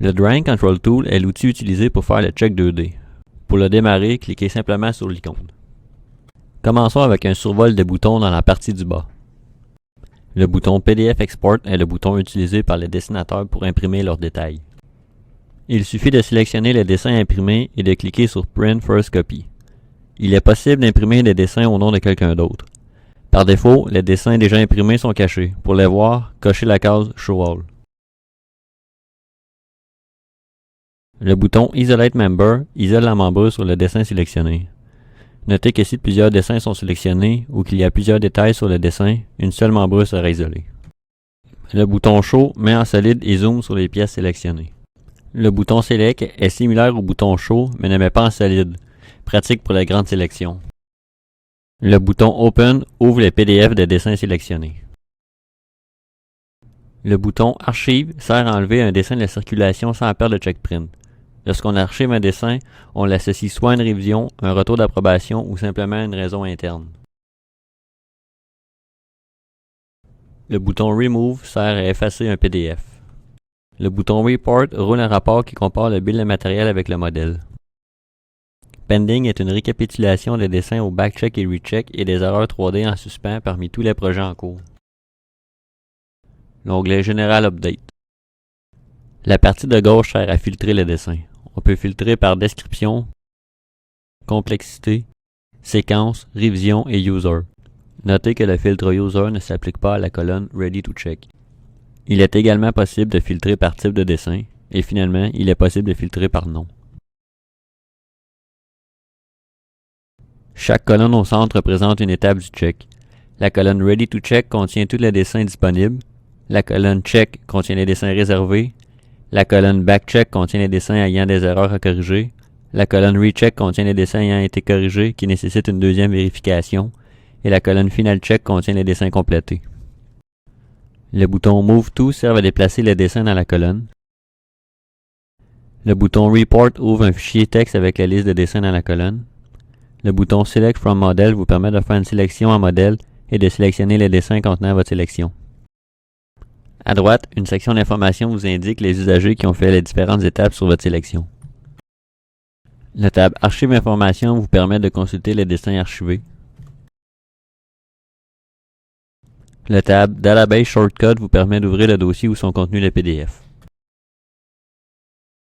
Le Drawing Control Tool est l'outil utilisé pour faire le check 2D. Pour le démarrer, cliquez simplement sur l'icône. Commençons avec un survol des boutons dans la partie du bas. Le bouton PDF Export est le bouton utilisé par les dessinateurs pour imprimer leurs détails. Il suffit de sélectionner le dessin imprimé et de cliquer sur Print First Copy. Il est possible d'imprimer des dessins au nom de quelqu'un d'autre. Par défaut, les dessins déjà imprimés sont cachés. Pour les voir, cochez la case Show All. Le bouton Isolate Member isole la membrure sur le dessin sélectionné. Notez que si plusieurs dessins sont sélectionnés ou qu'il y a plusieurs détails sur le dessin, une seule membrure sera isolée. Le bouton Show met en solide et zoome sur les pièces sélectionnées. Le bouton Select est similaire au bouton Show mais ne met pas en solide, pratique pour les grandes sélections. Le bouton Open ouvre les PDF des dessins sélectionnés. Le bouton Archive sert à enlever un dessin de la circulation sans perdre de checkprint. Lorsqu'on archive un dessin, on l'associe soit à une révision, un retour d'approbation ou simplement à une raison interne. Le bouton Remove sert à effacer un PDF. Le bouton Report roule un rapport qui compare le bill de matériel avec le modèle. Pending est une récapitulation des dessins au backcheck et recheck et des erreurs 3D en suspens parmi tous les projets en cours. L'onglet General Update. La partie de gauche sert à filtrer les dessins. On peut filtrer par description, complexité, séquence, révision et user. Notez que le filtre user ne s'applique pas à la colonne Ready to Check. Il est également possible de filtrer par type de dessin et finalement, il est possible de filtrer par nom. Chaque colonne au centre représente une étape du check. La colonne Ready to Check contient tous les dessins disponibles. La colonne Check contient les dessins réservés. La colonne Backcheck contient les dessins ayant des erreurs à corriger. La colonne Recheck contient les dessins ayant été corrigés qui nécessitent une deuxième vérification. Et la colonne Final Check contient les dessins complétés. Le bouton Move To sert à déplacer les dessins dans la colonne. Le bouton Report ouvre un fichier texte avec la liste de dessins dans la colonne. Le bouton Select from Model vous permet de faire une sélection en modèle et de sélectionner les dessins contenant votre sélection. À droite, une section d'information vous indique les usagers qui ont fait les différentes étapes sur votre sélection. Le tab Archive information vous permet de consulter les dessins archivés. Le tab Database Shortcut vous permet d'ouvrir le dossier où sont contenus les PDF.